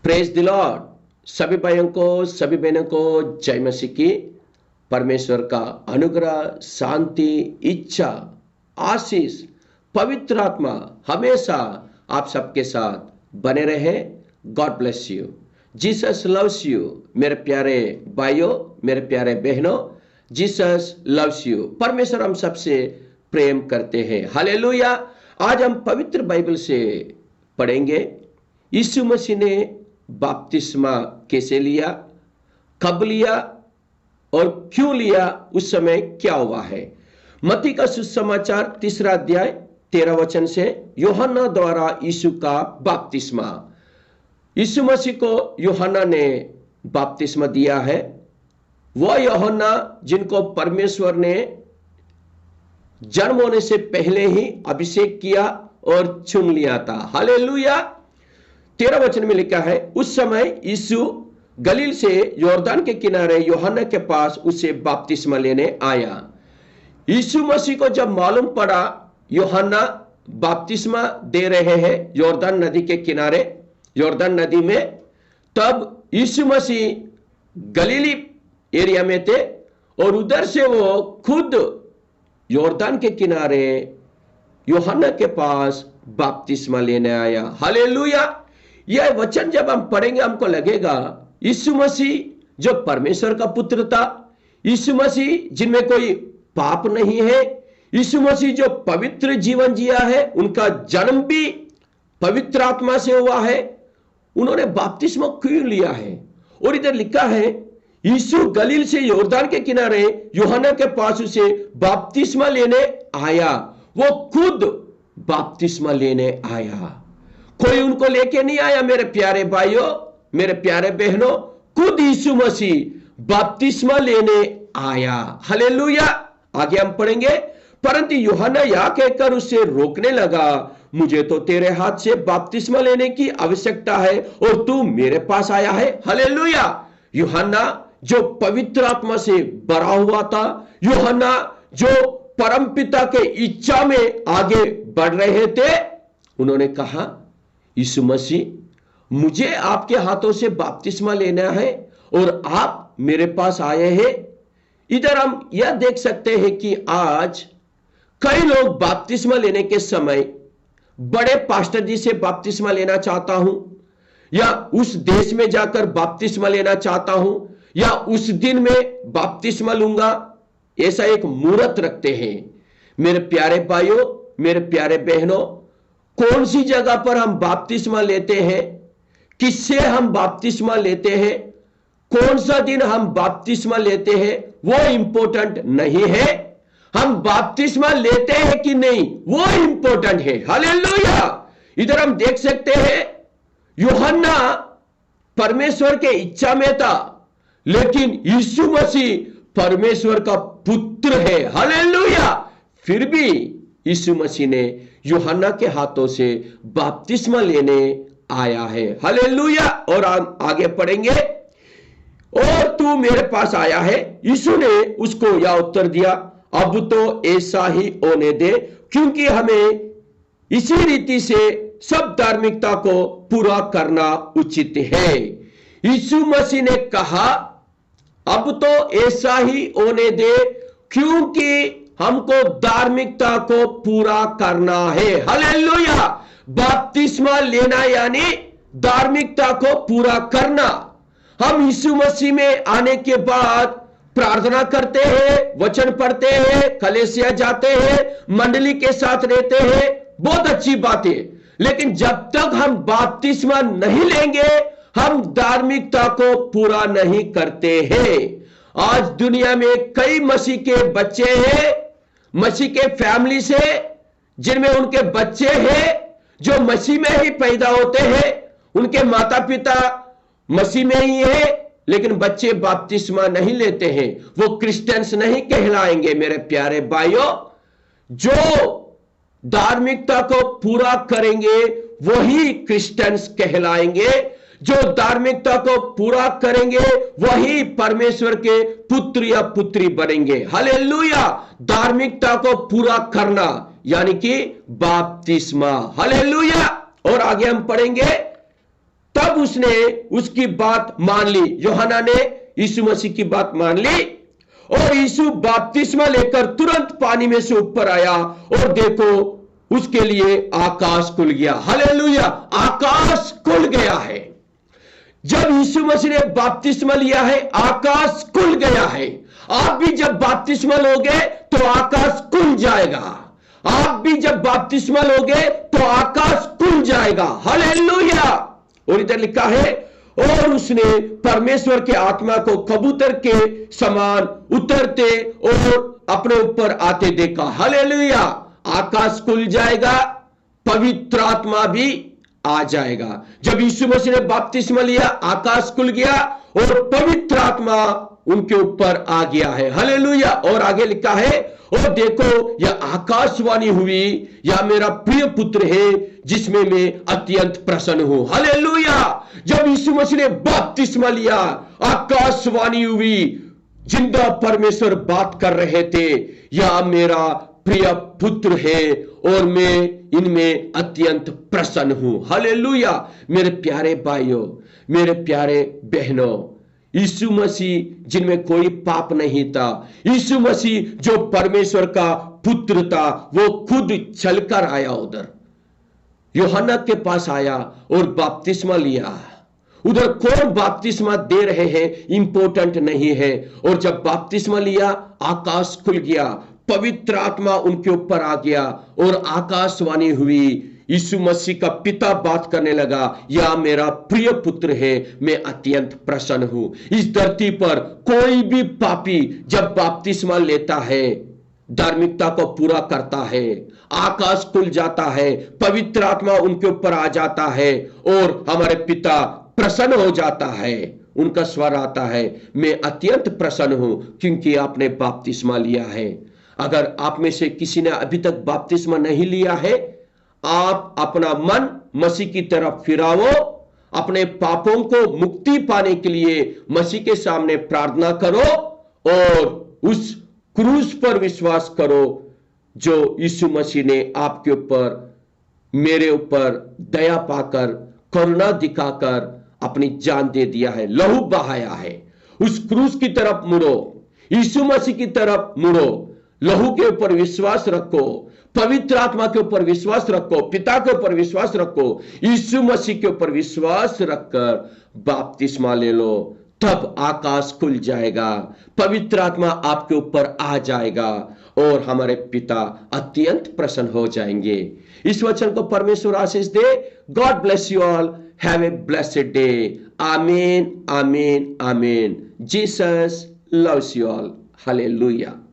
Praise the Lord. सभी भाइयों को, सभी बहनों को जय मसीह की। परमेश्वर का अनुग्रह, शांति, इच्छा, आशीष, पवित्र आत्मा हमेशा आप सबके साथ बने रहे। God bless you. Jesus loves you. मेरे प्यारे भाइयों, मेरे प्यारे बहनों, जीसस लव्स यू। परमेश्वर हम सबसे प्रेम करते हैं। हालेलुया। आज हम पवित्र बाइबल से पढ़ेंगे यीशु मसीह ने बपतिस्मा कैसे लिया, कब लिया और क्यों लिया, उस समय क्या हुआ है। मत्ती का सुसमाचार 3 अध्याय 13 वचन से, यूहन्ना द्वारा यीशु का बपतिस्मा। यीशु मसीह को यूहन्ना ने बपतिस्मा दिया है। वह यूहन्ना जिनको परमेश्वर ने जन्म होने से पहले ही अभिषेक किया और चुन लिया था। हालेलुया। 13 वचन में लिखा है, उस समय यीशु गलील से यॉर्दान के किनारे यूहन्ना के पास उसे बपतिस्मा लेने आया। यीशु मसीह को जब मालूम पड़ा यूहन्ना बपतिस्मा दे रहे हैं यॉर्दान नदी के किनारे, यॉर्दान नदी में, तब यीशु मसीह गलीली एरिया में थे और उधर से वो खुद यॉर्दान के किनारे यूहन्ना के पास बपतिस्मा लेने आया। हालेलुया। यह वचन जब हम पढ़ेंगे हमको लगेगा यीशु मसीह जो परमेश्वर का पुत्र था, यीशु मसीह जिनमें कोई पाप नहीं है, यीशु मसीह जो पवित्र जीवन जिया है, उनका जन्म भी पवित्र आत्मा से हुआ है, उन्होंने बपतिस्मा क्यों लिया है। और इधर लिखा है यीशु गलील से यॉर्दान के किनारे यूहन्ना के पास उसे बपतिस्मा लेने आया। वो खुद बपतिस्मा लेने आया, कोई उनको लेके नहीं आया। मेरे प्यारे भाइयों, मेरे प्यारे बहनों, खुद यीशु मसीह बपतिस्मा लेने आया। हालेलुया। आगे हम पढ़ेंगे, परंतु यूहन्ना यह कहकर उससे रोकने लगा, मुझे तो तेरे हाथ से बपतिस्मा लेने की आवश्यकता है और तू मेरे पास आया है। हालेलुया। यूहन्ना जो पवित्र आत्मा से भरा हुआ था, यूहन्ना जो परमपिता के इच्छा में आगे बढ़ रहे थे, उन्होंने कहा यीशु मसीह मुझे आपके हाथों से बपतिस्मा लेना है और आप मेरे पास आए हैं। इधर हम यह देख सकते हैं कि आज कई लोग बपतिस्मा लेने के समय, बड़े पास्टर जी से बपतिस्मा लेना चाहता हूं, या उस देश में जाकर बपतिस्मा लेना चाहता हूं, या उस दिन में बपतिस्मा लूंगा, ऐसा एक मुहूर्त रखते हैं। मेरे प्यारे भाइयों, मेरे प्यारे बहनों, कौन सी जगह पर हम बपतिस्मा लेते हैं, किससे हम बपतिस्मा लेते हैं, कौन सा दिन हम बपतिस्मा लेते हैं, वो इंपॉर्टेंट नहीं है। हम बपतिस्मा लेते हैं कि नहीं, वो इंपॉर्टेंट है। हालेलुया। इधर हम देख सकते हैं यूहन्ना परमेश्वर के इच्छा में था, लेकिन यीशु मसीह परमेश्वर का पुत्र है। हालेलुया। फिर भी यीशु मसीह ने यूहन्ना के हाथों से बपतिस्मा लेने आया है। हालेलुया। और हम आगे पढ़ेंगे, और तू मेरे पास आया है। यीशु ने उसको यह उत्तर दिया, अब तो ऐसा ही होने दे, क्योंकि हमें इसी रीति से सब धार्मिकता को पूरा करना उचित है। यीशु मसीह ने कहा अब तो ऐसा ही होने दे, क्योंकि हमको धार्मिकता को पूरा करना है। हालेलुया। बपतिस्मा लेना यानी धार्मिकता को पूरा करना। हम यीशु मसीह में आने के बाद प्रार्थना करते हैं, वचन पढ़ते हैं, कलीसिया जाते हैं, मंडली के साथ रहते हैं, बहुत अच्छी बात है, लेकिन जब तक हम बपतिस्मा नहीं लेंगे हम धार्मिकता को पूरा नहीं करते हैं। आज दुनिया में कई मसीह के बच्चे हैं, मसीह के फैमिली से, जिनमें उनके बच्चे हैं जो मसीह में ही पैदा होते हैं, उनके माता पिता मसीह में ही है, लेकिन बच्चे बपतिस्मा नहीं लेते हैं, वो क्रिश्चियंस नहीं कहलाएंगे। मेरे प्यारे भाइयों, जो धार्मिकता को पूरा करेंगे वही क्रिश्चियंस कहलाएंगे, जो धार्मिकता को पूरा करेंगे वही परमेश्वर के पुत्र या पुत्री बनेंगे। हालेलुया। धार्मिकता को पूरा करना यानी कि बपतिस्मा। हालेलुया। और आगे हम पढ़ेंगे, तब उसने उसकी बात मान ली, यूहन्ना ने यीशु मसीह की बात मान ली और यीशु बपतिस्मा लेकर तुरंत पानी में से ऊपर आया और देखो उसके लिए आकाश खुल गया। हालेलुया, आकाश खुल गया है। जब यीशु मसीह ने बपतिस्मा लिया है, आकाश खुल गया है। आप भी जब बपतिस्मा लोगे तो आकाश खुल जाएगा। आप भी जब बपतिस्मा लोगे तो आकाश खुल जाएगा। हालेलुया। और इधर लिखा है, और उसने परमेश्वर के आत्मा को कबूतर के समान उतरते और अपने ऊपर आते देखा। हालेलुया। आकाश खुल जाएगा, पवित्र आत्मा भी आ जाएगा। जब यीशु मसीह ने बपतिस्मा लिया, आकाश खुल गया और पवित्र आत्मा उनके ऊपर आ गया है। हालेलुया। और आगे लिखा है, और देखो यह आकाशवाणी हुई, यह मेरा प्रिय पुत्र है जिसमें मैं अत्यंत प्रसन्न हूं। हालेलुया। जब यीशु मसीह ने बपतिस्मा लिया, आकाशवाणी हुई, जिंदा परमेश्वर बात कर रहे थे, यह मेरा प्रिय पुत्र है और मैं इनमें अत्यंत प्रसन्न हूं। हालेलुया। मेरे प्यारे भाइयों, मेरे प्यारे बहनों, यीशु मसीह जिनमें कोई पाप नहीं था, यीशु मसीह जो परमेश्वर का पुत्र था, वो खुद चलकर आया, उधर यूहन्ना के पास आया और बपतिस्मा लिया। उधर कौन बपतिस्मा दे रहे हैं इंपॉर्टेंट नहीं है। और जब बपतिस्मा लिया, आकाश खुल गया, पवित्र आत्मा उनके ऊपर आ गया और आकाशवाणी हुई। यीशु मसीह का पिता बात करने लगा, यह मेरा प्रिय पुत्र है, मैं अत्यंत प्रसन्न हूं। इस धरती पर कोई भी पापी जब बपतिस्मा लेता है, धार्मिकता को पूरा करता है, आकाश खुल जाता है, पवित्र आत्मा उनके ऊपर आ जाता है और हमारे पिता प्रसन्न हो जाता है। उनका स्वर आता है, मैं अत्यंत प्रसन्न हूं क्योंकि आपने बपतिस्मा लिया है। अगर आप में से किसी ने अभी तक बपतिस्मा नहीं लिया है, आप अपना मन मसीह की तरफ फिराओ, अपने पापों को मुक्ति पाने के लिए मसीह के सामने प्रार्थना करो और उस क्रूस पर विश्वास करो जो यीशु मसीह ने आपके ऊपर, मेरे ऊपर दया पाकर, करुणा दिखाकर अपनी जान दे दिया है, लहू बहाया है। उस क्रूस की तरफ मुड़ो, यीशु मसीह की तरफ मुड़ो, लहू के ऊपर विश्वास रखो, पवित्र आत्मा के ऊपर विश्वास रखो, पिता के ऊपर विश्वास रखो, यीशु मसीह के ऊपर विश्वास रखकर बपतिस्मा ले लो, तब आकाश खुल जाएगा, पवित्र आत्मा आपके ऊपर आ जाएगा और हमारे पिता अत्यंत प्रसन्न हो जाएंगे। इस वचन को परमेश्वर आशीष दे। God bless you all, have a blessed day. आमीन, आमीन, आमीन। Jesus loves you all. Hallelujah.